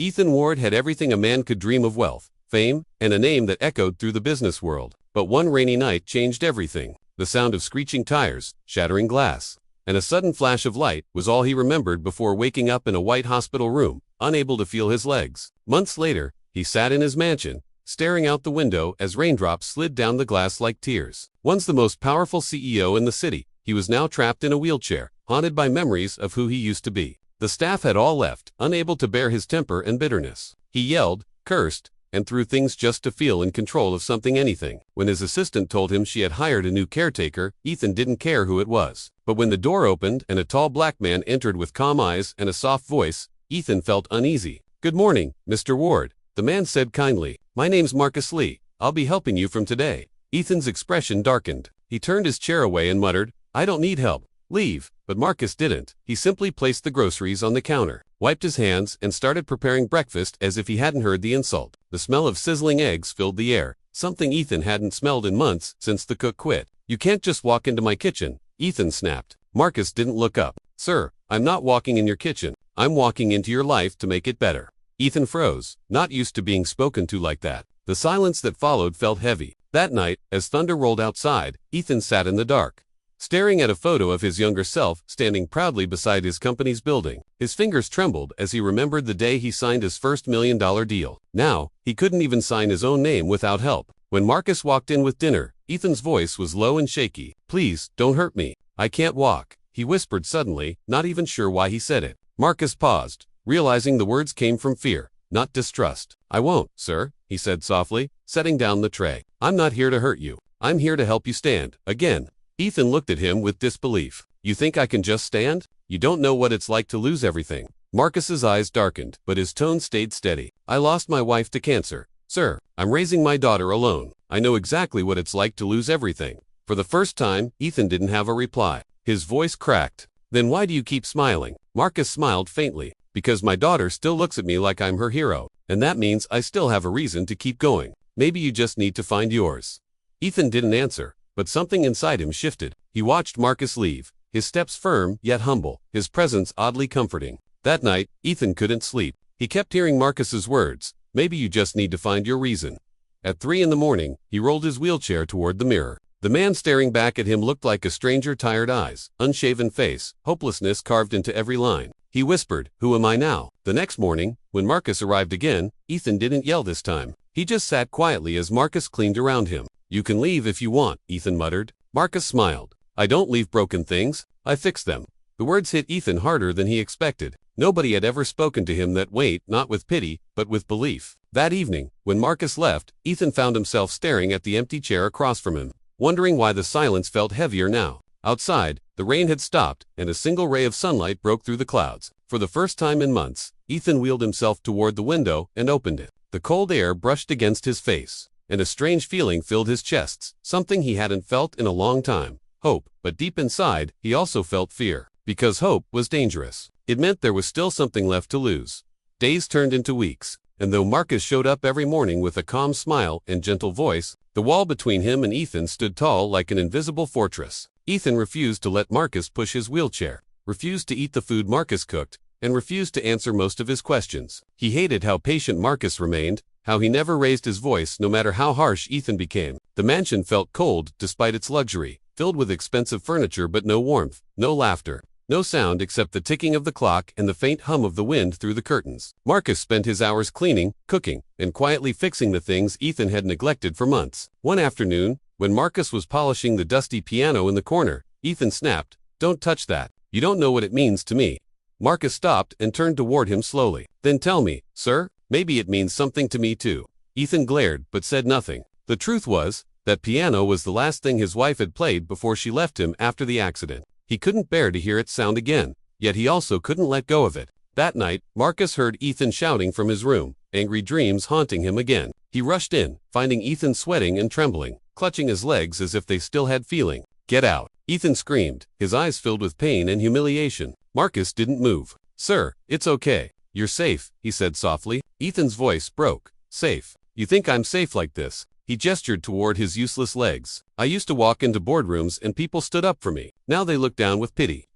Ethan Ward had everything a man could dream of: wealth, fame, and a name that echoed through the business world. But one rainy night changed everything. The sound of screeching tires, shattering glass, and a sudden flash of light was all he remembered before waking up in a white hospital room, unable to feel his legs. Months later, he sat in his mansion, staring out the window as raindrops slid down the glass like tears. Once the most powerful CEO in the city, he was now trapped in a wheelchair, haunted by memories of who he used to be. The staff had all left, unable to bear his temper and bitterness. He yelled, cursed, and threw things just to feel in control of something, anything. When his assistant told him she had hired a new caretaker, Ethan didn't care who it was. But when the door opened and a tall black man entered with calm eyes and a soft voice, Ethan felt uneasy. "Good morning, Mr. Ward," the man said kindly. "My name's Marcus Lee. I'll be helping you from today." Ethan's expression darkened. He turned his chair away and muttered, "I don't need help. Leave." But Marcus didn't. He simply placed the groceries on the counter, wiped his hands, and started preparing breakfast as if he hadn't heard the insult. The smell of sizzling eggs filled the air, something Ethan hadn't smelled in months since the cook quit. "You can't just walk into my kitchen," Ethan snapped. Marcus didn't look up. "Sir, I'm not walking in your kitchen. I'm walking into your life to make it better." Ethan froze, not used to being spoken to like that. The silence that followed felt heavy. That night, as thunder rolled outside, Ethan sat in the dark, staring at a photo of his younger self standing proudly beside his company's building. His fingers trembled as he remembered the day he signed his first $1 million deal. Now, he couldn't even sign his own name without help. When Marcus walked in with dinner, Ethan's voice was low and shaky. "Please, don't hurt me. I can't walk," he whispered suddenly, not even sure why he said it. Marcus paused, realizing the words came from fear, not distrust. "I won't, sir," he said softly, setting down the tray. "I'm not here to hurt you. I'm here to help you stand again." Ethan looked at him with disbelief. "You think I can just stand? You don't know what it's like to lose everything." Marcus's eyes darkened, but his tone stayed steady. "I lost my wife to cancer, sir. I'm raising my daughter alone. I know exactly what it's like to lose everything." For the first time, Ethan didn't have a reply. His voice cracked. "Then why do you keep smiling?" Marcus smiled faintly. "Because my daughter still looks at me like I'm her hero, and that means I still have a reason to keep going. Maybe you just need to find yours." Ethan didn't answer, but something inside him shifted. He watched Marcus leave, his steps firm yet humble, his presence oddly comforting. That night, Ethan couldn't sleep. He kept hearing Marcus's words, "Maybe you just need to find your reason." At 3 in the morning, he rolled his wheelchair toward the mirror. The man staring back at him looked like a stranger: tired eyes, unshaven face, hopelessness carved into every line. He whispered, "Who am I now?" The next morning, when Marcus arrived again, Ethan didn't yell this time. He just sat quietly as Marcus cleaned around him. "You can leave if you want," Ethan muttered. Marcus smiled. "I don't leave broken things. I fix them." The words hit Ethan harder than he expected. Nobody had ever spoken to him that way, not with pity, but with belief. That evening, when Marcus left, Ethan found himself staring at the empty chair across from him, wondering why the silence felt heavier now. Outside, the rain had stopped, and a single ray of sunlight broke through the clouds. For the first time in months, Ethan wheeled himself toward the window and opened it. The cold air brushed against his face, and a strange feeling filled his chest, something he hadn't felt in a long time. Hope, but deep inside, he also felt fear, because hope was dangerous. It meant there was still something left to lose. Days turned into weeks, and though Marcus showed up every morning with a calm smile and gentle voice, the wall between him and Ethan stood tall like an invisible fortress. Ethan refused to let Marcus push his wheelchair, refused to eat the food Marcus cooked, and refused to answer most of his questions. He hated how patient Marcus remained, how he never raised his voice no matter how harsh Ethan became. The mansion felt cold despite its luxury, filled with expensive furniture but no warmth, no laughter, no sound except the ticking of the clock and the faint hum of the wind through the curtains. Marcus spent his hours cleaning, cooking, and quietly fixing the things Ethan had neglected for months. One afternoon, when Marcus was polishing the dusty piano in the corner, Ethan snapped, "Don't touch that. You don't know what it means to me." Marcus stopped and turned toward him slowly. "Then tell me, sir. Maybe it means something to me too." Ethan glared, but said nothing. The truth was, that piano was the last thing his wife had played before she left him after the accident. He couldn't bear to hear it sound again, yet he also couldn't let go of it. That night, Marcus heard Ethan shouting from his room, angry dreams haunting him again. He rushed in, finding Ethan sweating and trembling, clutching his legs as if they still had feeling. "Get out!" Ethan screamed, his eyes filled with pain and humiliation. Marcus didn't move. "Sir, it's okay. You're safe," he said softly. Ethan's voice broke. "Safe? You think I'm safe like this?" He gestured toward his useless legs. "I used to walk into boardrooms and people stood up for me. Now they look down with pity."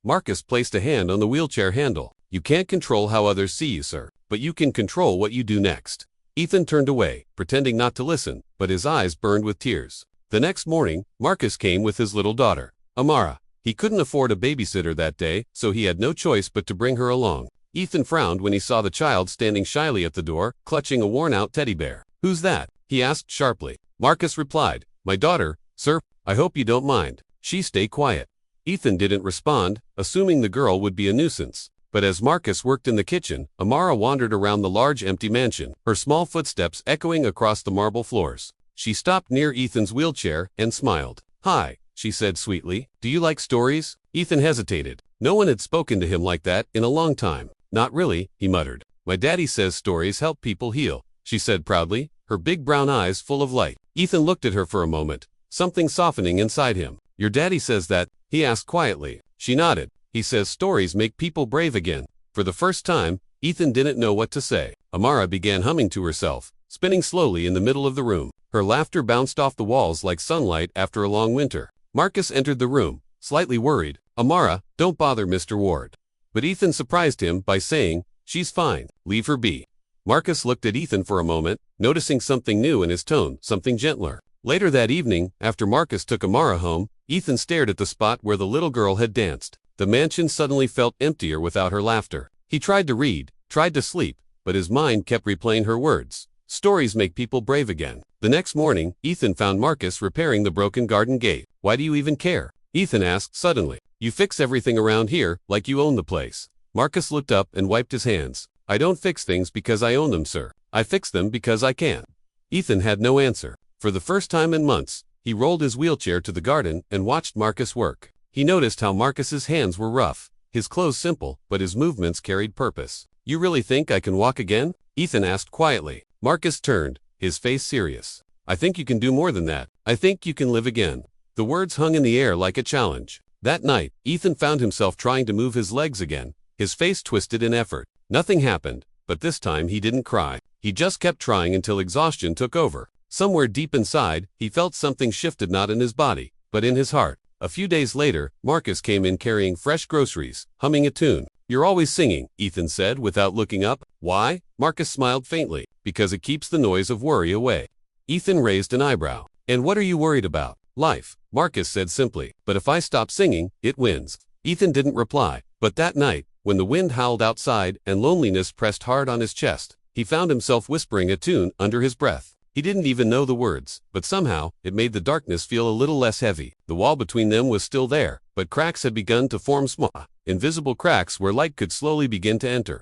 Marcus placed a hand on the wheelchair handle. "You can't control how others see you, sir. but you can control what you do next." Ethan turned away, pretending not to listen, but his eyes burned with tears. The next morning, Marcus came with his little daughter, Amara. He couldn't afford a babysitter that day, so he had no choice but to bring her along. Ethan frowned when he saw the child standing shyly at the door, clutching a worn-out teddy bear. "Who's that?" he asked sharply. Marcus replied, "My daughter, sir. I hope you don't mind. She stay quiet." Ethan didn't respond, assuming the girl would be a nuisance. But as Marcus worked in the kitchen, Amara wandered around the large empty mansion, her small footsteps echoing across the marble floors. She stopped near Ethan's wheelchair and smiled. "Hi," she said sweetly. "Do you like stories?" Ethan hesitated. No one had spoken to him like that in a long time. "Not really," he muttered. "My daddy says stories help people heal," she said proudly, her big brown eyes full of light. Ethan looked at her for a moment, something softening inside him. "Your daddy says that?" he asked quietly. She nodded. "He says stories make people brave again." For the first time, Ethan didn't know what to say. Amara began humming to herself, spinning slowly in the middle of the room. Her laughter bounced off the walls like sunlight after a long winter. Marcus entered the room, slightly worried. "Amara, don't bother Mr. Ward." But Ethan surprised him by saying, "She's fine. Leave her be." Marcus looked at Ethan for a moment, noticing something new in his tone, something gentler. Later that evening, after Marcus took Amara home, Ethan stared at the spot where the little girl had danced. The mansion suddenly felt emptier without her laughter. He tried to read, tried to sleep, but his mind kept replaying her words. Stories make people brave again. The next morning, Ethan found Marcus repairing the broken garden gate. "Why do you even care?" Ethan asked suddenly. "You fix everything around here, like you own the place." Marcus looked up and wiped his hands. "I don't fix things because I own them, sir. I fix them because I can." Ethan had no answer. For the first time in months, he rolled his wheelchair to the garden and watched Marcus work. He noticed how Marcus's hands were rough, his clothes simple, but his movements carried purpose. "You really think I can walk again?" Ethan asked quietly. Marcus turned, his face serious. "I think you can do more than that. I think you can live again." The words hung in the air like a challenge. That night, Ethan found himself trying to move his legs again, his face twisted in effort. Nothing happened, but this time he didn't cry. He just kept trying until exhaustion took over. Somewhere deep inside, he felt something shifted, not in his body, but in his heart. A few days later, Marcus came in carrying fresh groceries, humming a tune. "You're always singing," Ethan said without looking up. "Why?" Marcus smiled faintly. "Because it keeps the noise of worry away." Ethan raised an eyebrow. "And what are you worried about?" "Life," Marcus said simply. "But if I stop singing, it wins." Ethan didn't reply. But that night, when the wind howled outside and loneliness pressed hard on his chest, he found himself whispering a tune under his breath. He didn't even know the words, but somehow, it made the darkness feel a little less heavy. The wall between them was still there, but cracks had begun to form, small, invisible cracks where light could slowly begin to enter.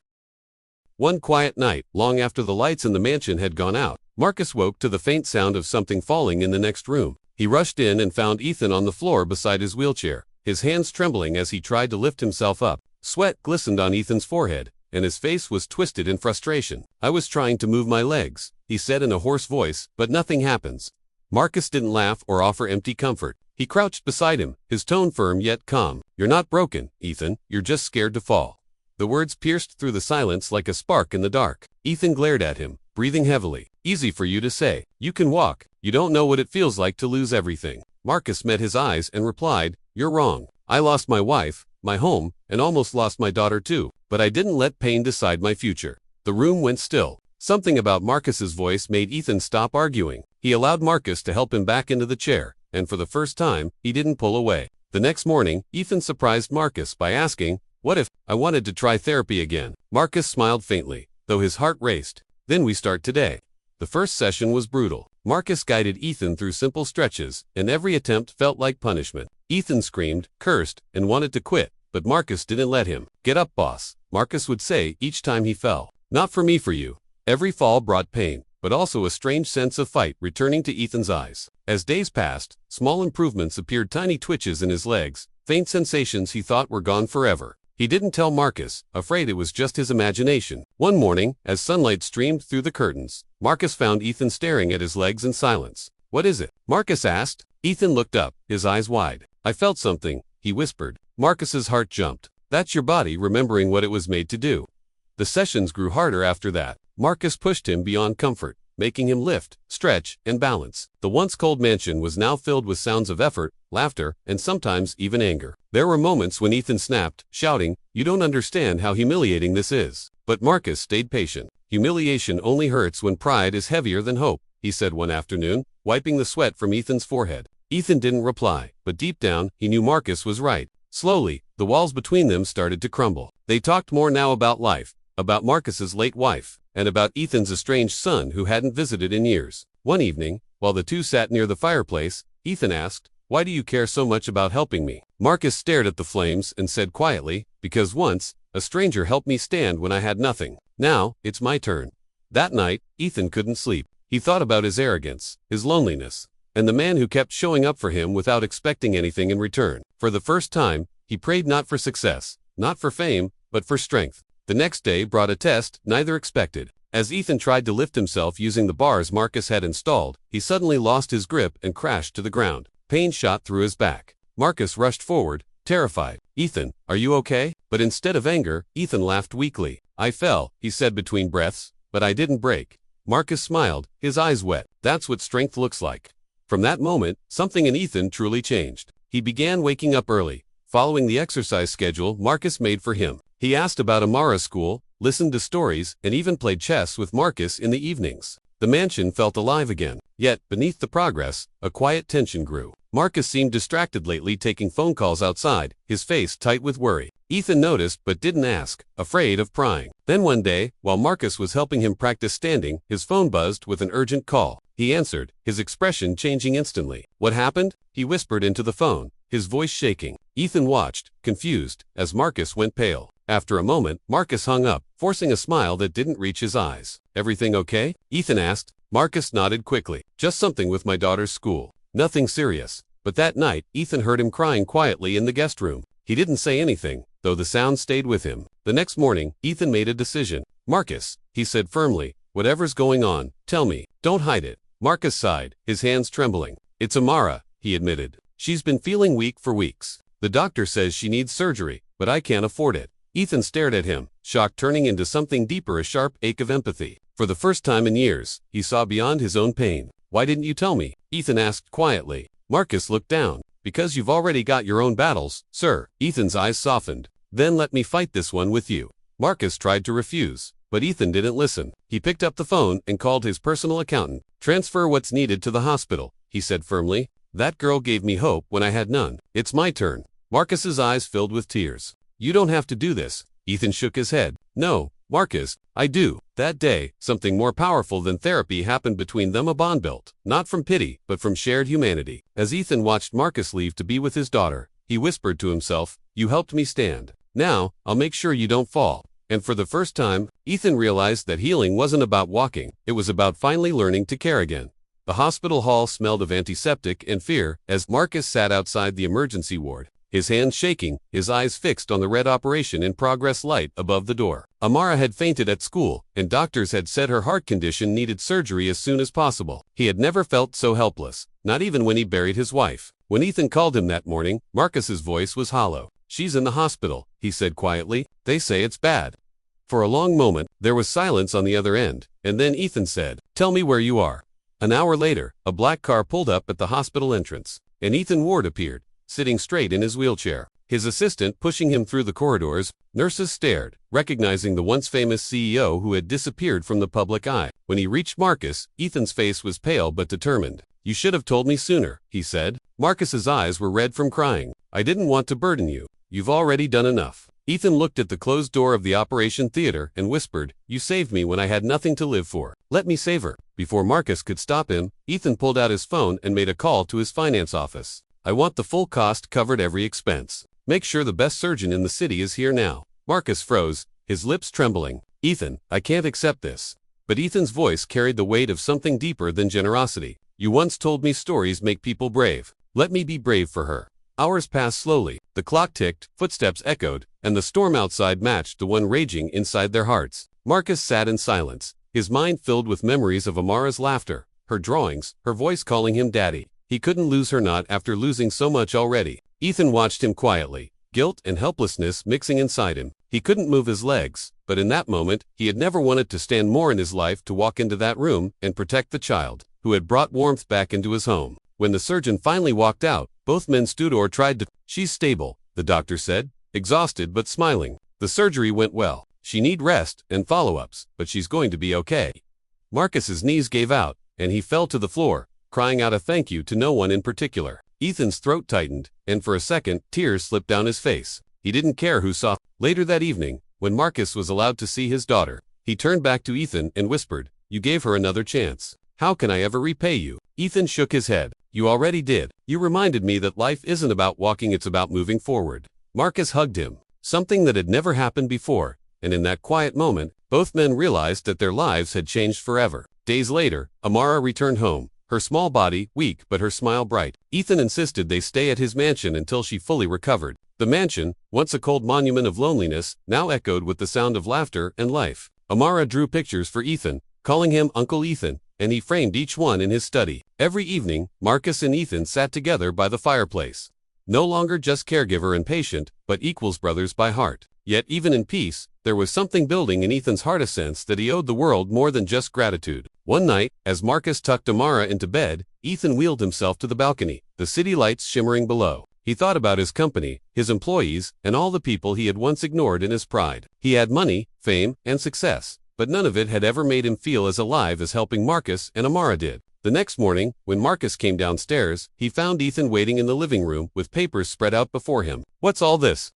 One quiet night, long after the lights in the mansion had gone out, Marcus woke to the faint sound of something falling in the next room. He rushed in and found Ethan on the floor beside his wheelchair, his hands trembling as he tried to lift himself up. Sweat glistened on Ethan's forehead, and his face was twisted in frustration. "I was trying to move my legs," he said in a hoarse voice, "but nothing happens." Marcus didn't laugh or offer empty comfort. He crouched beside him, his tone firm yet calm. "You're not broken, Ethan. You're just scared to fall." The words pierced through the silence like a spark in the dark. Ethan glared at him, breathing heavily. "Easy for you to say. You can walk. You don't know what it feels like to lose everything." Marcus met his eyes and replied, "You're wrong. I lost my wife, my home, and almost lost my daughter too. But I didn't let pain decide my future." The room went still. Something about Marcus's voice made Ethan stop arguing. He allowed Marcus to help him back into the chair, and for the first time, he didn't pull away. The next morning, Ethan surprised Marcus by asking, "What if I wanted to try therapy again?" Marcus smiled faintly, though his heart raced. "Then we start today." The first session was brutal. Marcus guided Ethan through simple stretches, and every attempt felt like punishment. Ethan screamed, cursed, and wanted to quit, but Marcus didn't let him. "Get up, boss," Marcus would say each time he fell. "Not for me, for you." Every fall brought pain, but also a strange sense of fight returning to Ethan's eyes. As days passed, small improvements appeared, tiny twitches in his legs, faint sensations he thought were gone forever. He didn't tell Marcus, afraid it was just his imagination. One morning, as sunlight streamed through the curtains, Marcus found Ethan staring at his legs in silence. "What is it?" Marcus asked. Ethan looked up, his eyes wide. "I felt something," he whispered. Marcus's heart jumped. "That's your body remembering what it was made to do." The sessions grew harder after that. Marcus pushed him beyond comfort, making him lift, stretch, and balance. The once cold mansion was now filled with sounds of effort, laughter, and sometimes even anger. There were moments when Ethan snapped, shouting, "You don't understand how humiliating this is." But Marcus stayed patient. Humiliation only hurts when pride is heavier than hope, he said one afternoon, wiping the sweat from Ethan's forehead. Ethan didn't reply, but deep down, he knew Marcus was right. Slowly, the walls between them started to crumble. They talked more now about life, about Marcus's late wife, and about Ethan's estranged son who hadn't visited in years. One evening, while the two sat near the fireplace, Ethan asked, "Why do you care so much about helping me?" Marcus stared at the flames and said quietly, "Because once, a stranger helped me stand when I had nothing. Now, it's my turn." That night, Ethan couldn't sleep. He thought about his arrogance, his loneliness, and the man who kept showing up for him without expecting anything in return. For the first time, he prayed not for success, not for fame, but for strength. The next day brought a test neither expected. As Ethan tried to lift himself using the bars Marcus had installed, he suddenly lost his grip and crashed to the ground. Pain shot through his back. Marcus rushed forward, terrified. "Ethan, are you okay?" But instead of anger, Ethan laughed weakly. "I fell," he said between breaths, "but I didn't break." Marcus smiled, his eyes wet. "That's what strength looks like." From that moment, something in Ethan truly changed. He began waking up early, following the exercise schedule Marcus made for him. He asked about Amara's school, listened to stories, and even played chess with Marcus in the evenings. The mansion felt alive again. Yet, beneath the progress, a quiet tension grew. Marcus seemed distracted lately, taking phone calls outside, his face tight with worry. Ethan noticed but didn't ask, afraid of prying. Then one day, while Marcus was helping him practice standing, his phone buzzed with an urgent call. He answered, his expression changing instantly. "What happened?" he whispered into the phone, his voice shaking. Ethan watched, confused, as Marcus went pale. After a moment, Marcus hung up, forcing a smile that didn't reach his eyes. "Everything okay?" Ethan asked. Marcus nodded quickly. "Just something with my daughter's school. Nothing serious." But that night, Ethan heard him crying quietly in the guest room. He didn't say anything, though the sound stayed with him. The next morning, Ethan made a decision. "Marcus," he said firmly, "whatever's going on, tell me. Don't hide it." Marcus sighed, his hands trembling. "It's Amara," he admitted. "She's been feeling weak for weeks. The doctor says she needs surgery, but I can't afford it." Ethan stared at him, shock turning into something deeper, a sharp ache of empathy. For the first time in years, he saw beyond his own pain. "Why didn't you tell me?" Ethan asked quietly. Marcus looked down. "Because you've already got your own battles, sir." Ethan's eyes softened. "Then let me fight this one with you." Marcus tried to refuse, but Ethan didn't listen. He picked up the phone and called his personal accountant. "Transfer what's needed to the hospital," he said firmly. "That girl gave me hope when I had none. It's my turn." Marcus's eyes filled with tears. "You don't have to do this." Ethan shook his head. "No, Marcus, I do." That day, something more powerful than therapy happened between them, a bond built, not from pity, but from shared humanity. As Ethan watched Marcus leave to be with his daughter, he whispered to himself, "You helped me stand. Now, I'll make sure you don't fall." And for the first time, Ethan realized that healing wasn't about walking, it was about finally learning to care again. The hospital hall smelled of antiseptic and fear as Marcus sat outside the emergency ward, his hands shaking, his eyes fixed on the red operation in progress light above the door. Amara had fainted at school, and doctors had said her heart condition needed surgery as soon as possible. He had never felt so helpless, not even when he buried his wife. When Ethan called him that morning, Marcus's voice was hollow. "She's in the hospital," he said quietly. "They say it's bad." For a long moment, there was silence on the other end, and then Ethan said, "Tell me where you are." An hour later, a black car pulled up at the hospital entrance, and Ethan Ward appeared, sitting straight in his wheelchair, his assistant pushing him through the corridors. Nurses stared, recognizing the once famous CEO who had disappeared from the public eye. When he reached Marcus, Ethan's face was pale but determined. "You should have told me sooner," he said. Marcus's eyes were red from crying. "I didn't want to burden you. You've already done enough." Ethan looked at the closed door of the operation theater and whispered, "You saved me when I had nothing to live for. Let me save her." Before Marcus could stop him, Ethan pulled out his phone and made a call to his finance office. "I want the full cost covered, every expense. Make sure the best surgeon in the city is here now." Marcus froze, his lips trembling. "Ethan, I can't accept this." But Ethan's voice carried the weight of something deeper than generosity. "You once told me stories make people brave. Let me be brave for her." Hours passed slowly. The clock ticked, footsteps echoed, and the storm outside matched the one raging inside their hearts. Marcus sat in silence, his mind filled with memories of Amara's laughter, her drawings, her voice calling him daddy. He couldn't lose her, not after losing so much already. Ethan watched him quietly, guilt and helplessness mixing inside him. He couldn't move his legs, but in that moment, he had never wanted to stand more in his life, to walk into that room and protect the child who had brought warmth back into his home. When the surgeon finally walked out, both men stood or tried to. "She's stable," the doctor said, exhausted but smiling. "The surgery went well. She need rest and follow-ups, but she's going to be okay. Marcus's knees gave out, and he fell to the floor, crying out a thank you to no one in particular. Ethan's throat tightened, and for a second, tears slipped down his face. He didn't care who saw. Later that evening, when Marcus was allowed to see his daughter, he turned back to Ethan and whispered, "You gave her another chance. How can I ever repay you?" Ethan shook his head. "You already did. You reminded me that life isn't about walking, it's about moving forward." Marcus hugged him, something that had never happened before, and in that quiet moment, both men realized that their lives had changed forever. Days later, Amara returned home, her small body weak but her smile bright. Ethan insisted they stay at his mansion until she fully recovered. The mansion, once a cold monument of loneliness, now echoed with the sound of laughter and life. Amara drew pictures for Ethan, calling him Uncle Ethan, and he framed each one in his study. Every evening, Marcus and Ethan sat together by the fireplace. No longer just caregiver and patient, but equals brothers by heart. Yet even in peace, there was something building in Ethan's heart, a sense that he owed the world more than just gratitude. One night, as Marcus tucked Amara into bed, Ethan wheeled himself to the balcony, the city lights shimmering below. He thought about his company, his employees, and all the people he had once ignored in his pride. He had money, fame, and success, but none of it had ever made him feel as alive as helping Marcus and Amara did. The next morning, when Marcus came downstairs, he found Ethan waiting in the living room with papers spread out before him. "What's all this?"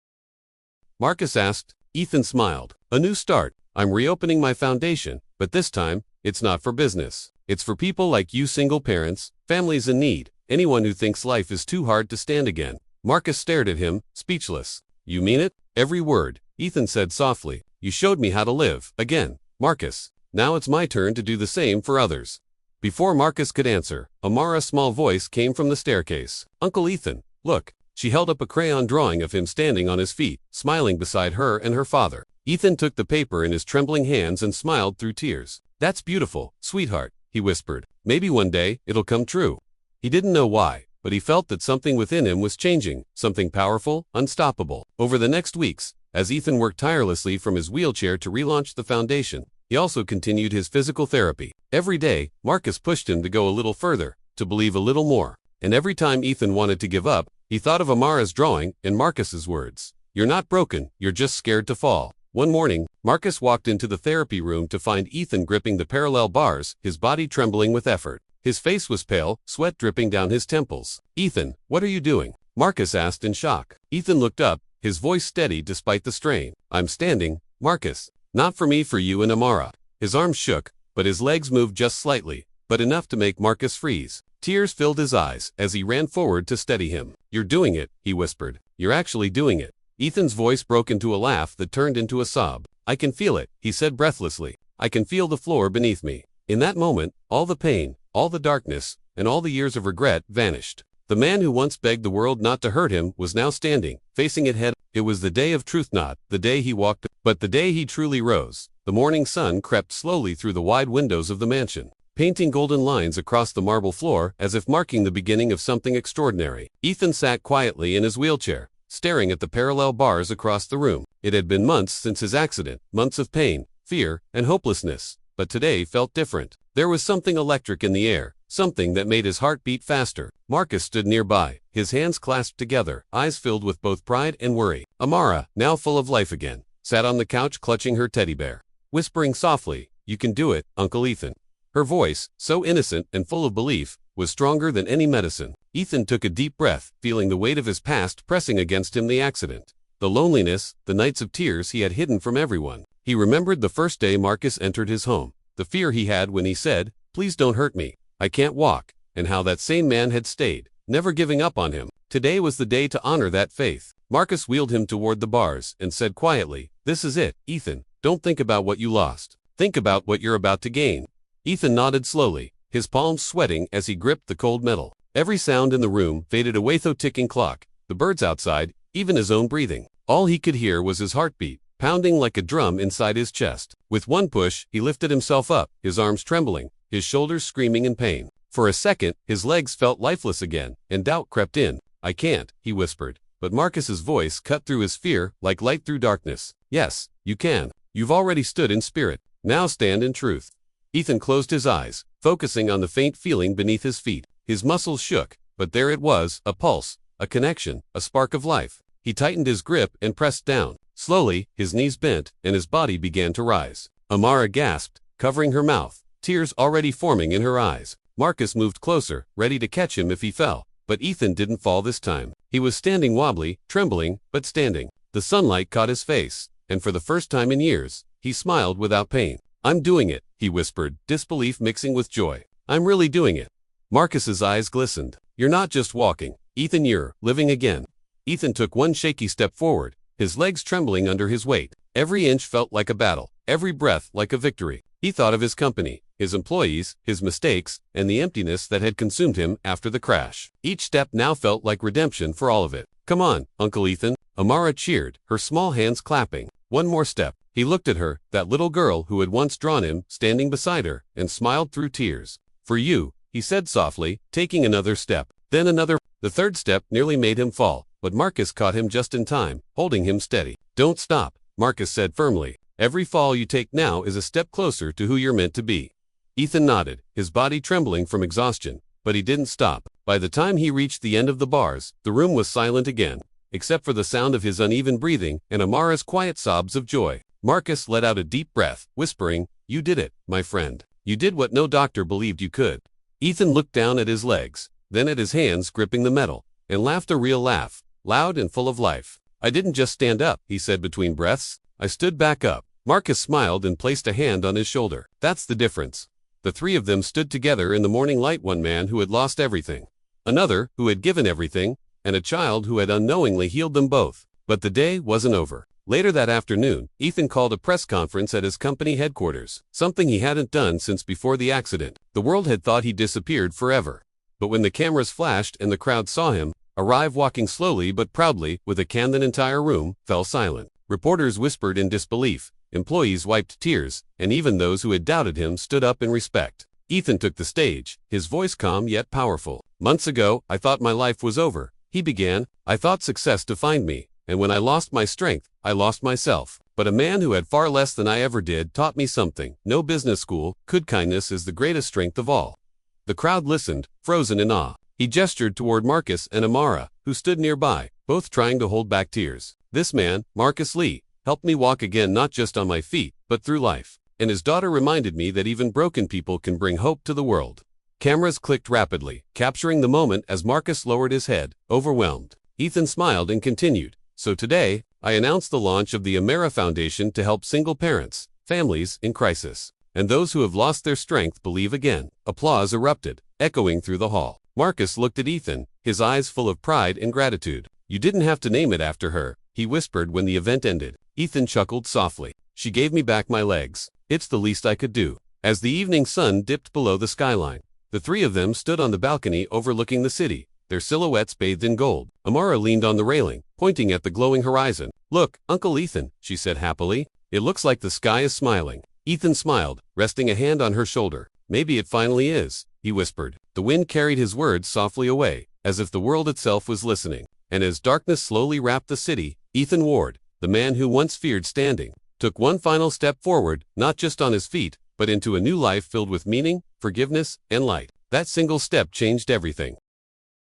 Marcus asked. Ethan smiled. "A new start. I'm reopening my foundation, but this time, it's not for business. It's for people like you, single parents, families in need, anyone who thinks life is too hard to stand again." Marcus stared at him, speechless. "You mean it?" "Every word," Ethan said softly. "You showed me how to live again, Marcus. Now it's my turn to do the same for others." Before Marcus could answer, Amara's small voice came from the staircase. "Uncle Ethan, look." She held up a crayon drawing of him standing on his feet, smiling beside her and her father. Ethan took the paper in his trembling hands and smiled through tears. "That's beautiful, sweetheart," he whispered. "Maybe one day, it'll come true." He didn't know why, but he felt that something within him was changing, something powerful, unstoppable. Over the next weeks, as Ethan worked tirelessly from his wheelchair to relaunch the foundation, he also continued his physical therapy. Every day, Marcus pushed him to go a little further, to believe a little more. And every time Ethan wanted to give up, he thought of Amara's drawing and Marcus's words. "You're not broken, you're just scared to fall." One morning, Marcus walked into the therapy room to find Ethan gripping the parallel bars, his body trembling with effort. His face was pale, sweat dripping down his temples. "Ethan, what are you doing?" Marcus asked in shock. Ethan looked up, his voice steady despite the strain. "I'm standing, Marcus. Not for me, for you and Amara." His arms shook, but his legs moved just slightly, but enough to make Marcus freeze. Tears filled his eyes as he ran forward to steady him. "You're doing it," he whispered. "You're actually doing it." Ethan's voice broke into a laugh that turned into a sob. "I can feel it," he said breathlessly. "I can feel the floor beneath me." In that moment, all the pain, all the darkness, and all the years of regret vanished. The man who once begged the world not to hurt him was now standing, facing it head. It was the day of truth, not the day he walked, but the day he truly rose. The morning sun crept slowly through the wide windows of the mansion, painting golden lines across the marble floor as if marking the beginning of something extraordinary. Ethan sat quietly in his wheelchair, staring at the parallel bars across the room. It had been months since his accident, months of pain, fear, and hopelessness, but today felt different. There was something electric in the air, something that made his heart beat faster. Marcus stood nearby, his hands clasped together, eyes filled with both pride and worry. Amara, now full of life again, sat on the couch clutching her teddy bear, whispering softly, "You can do it, Uncle Ethan." Her voice, so innocent and full of belief, was stronger than any medicine. Ethan took a deep breath, feeling the weight of his past pressing against him, the accident, the loneliness, the nights of tears he had hidden from everyone. He remembered the first day Marcus entered his home, the fear he had when he said, "Please don't hurt me, I can't walk," and how that same man had stayed, never giving up on him. Today was the day to honor that faith. Marcus wheeled him toward the bars and said quietly, "This is it, Ethan. Don't think about what you lost. Think about what you're about to gain." Ethan nodded slowly, his palms sweating as he gripped the cold metal. Every sound in the room faded away, the ticking clock, the birds outside, even his own breathing. All he could hear was his heartbeat, pounding like a drum inside his chest. With one push, he lifted himself up, his arms trembling, his shoulders screaming in pain. For a second, his legs felt lifeless again, and doubt crept in. "I can't," he whispered, but Marcus's voice cut through his fear like light through darkness. "Yes, you can. You've already stood in spirit. Now stand in truth." Ethan closed his eyes, focusing on the faint feeling beneath his feet. His muscles shook, but there it was, a pulse, a connection, a spark of life. He tightened his grip and pressed down, Slowly, his knees bent, and his body began to rise. Amara gasped, covering her mouth, tears already forming in her eyes. Marcus moved closer, ready to catch him if he fell, but Ethan didn't fall this time. He was standing wobbly, trembling, but standing. The sunlight caught his face, and for the first time in years, he smiled without pain. "I'm doing it," he whispered, disbelief mixing with joy. "I'm really doing it." Marcus's eyes glistened. "You're not just walking, Ethan, you're living again." Ethan took one shaky step forward, his legs trembling under his weight. Every inch felt like a battle, every breath like a victory. He thought of his company, his employees, his mistakes, and the emptiness that had consumed him after the crash. Each step now felt like redemption for all of it. "Come on, Uncle Ethan," Amara cheered, her small hands clapping. One more step. He looked at her, that little girl who had once drawn him, standing beside her, and smiled through tears. "For you," he said softly, taking another step. Then another. The third step nearly made him fall, but Marcus caught him just in time, holding him steady. "Don't stop," Marcus said firmly. "Every fall you take now is a step closer to who you're meant to be." Ethan nodded, his body trembling from exhaustion, but he didn't stop. By the time he reached the end of the bars, the room was silent again, except for the sound of his uneven breathing and Amara's quiet sobs of joy. Marcus let out a deep breath, whispering, "You did it, my friend. You did what no doctor believed you could." Ethan looked down at his legs, then at his hands gripping the metal, and laughed a real laugh, loud and full of life. "I didn't just stand up," he said between breaths. "I stood back up." Marcus smiled and placed a hand on his shoulder. "That's the difference." The three of them stood together in the morning light, one man who had lost everything, another who had given everything, and a child who had unknowingly healed them both. But the day wasn't over. Later that afternoon, Ethan called a press conference at his company headquarters, something he hadn't done since before the accident. The world had thought he disappeared forever. But when the cameras flashed and the crowd saw him arrive walking slowly but proudly with a can, the entire room fell silent. Reporters whispered in disbelief, employees wiped tears, and even those who had doubted him stood up in respect. Ethan took the stage, his voice calm yet powerful. "Months ago, I thought my life was over," he began. "I thought success defined me, and when I lost my strength, I lost myself. But a man who had far less than I ever did taught me something no business school could. Kindness is the greatest strength of all." The crowd listened, frozen in awe. He gestured toward Marcus and Amara, who stood nearby, both trying to hold back tears. "This man, Marcus Lee, helped me walk again, not just on my feet, but through life. And his daughter reminded me that even broken people can bring hope to the world." Cameras clicked rapidly, capturing the moment as Marcus lowered his head, overwhelmed. Ethan smiled and continued, "So today, I announced the launch of the Amara Foundation to help single parents, families in crisis, and those who have lost their strength believe again." Applause erupted, echoing through the hall. Marcus looked at Ethan, his eyes full of pride and gratitude. "You didn't have to name it after her," he whispered when the event ended. Ethan chuckled softly. "She gave me back my legs. It's the least I could do." As the evening sun dipped below the skyline, the three of them stood on the balcony overlooking the city, their silhouettes bathed in gold. Amara leaned on the railing, pointing at the glowing horizon. "Look, Uncle Ethan," she said happily. "It looks like the sky is smiling." Ethan smiled, resting a hand on her shoulder. "Maybe it finally is," he whispered. The wind carried his words softly away, as if the world itself was listening. And as darkness slowly wrapped the city, Ethan Ward, the man who once feared standing, took one final step forward, not just on his feet, but into a new life filled with meaning, forgiveness, and light. That single step changed everything.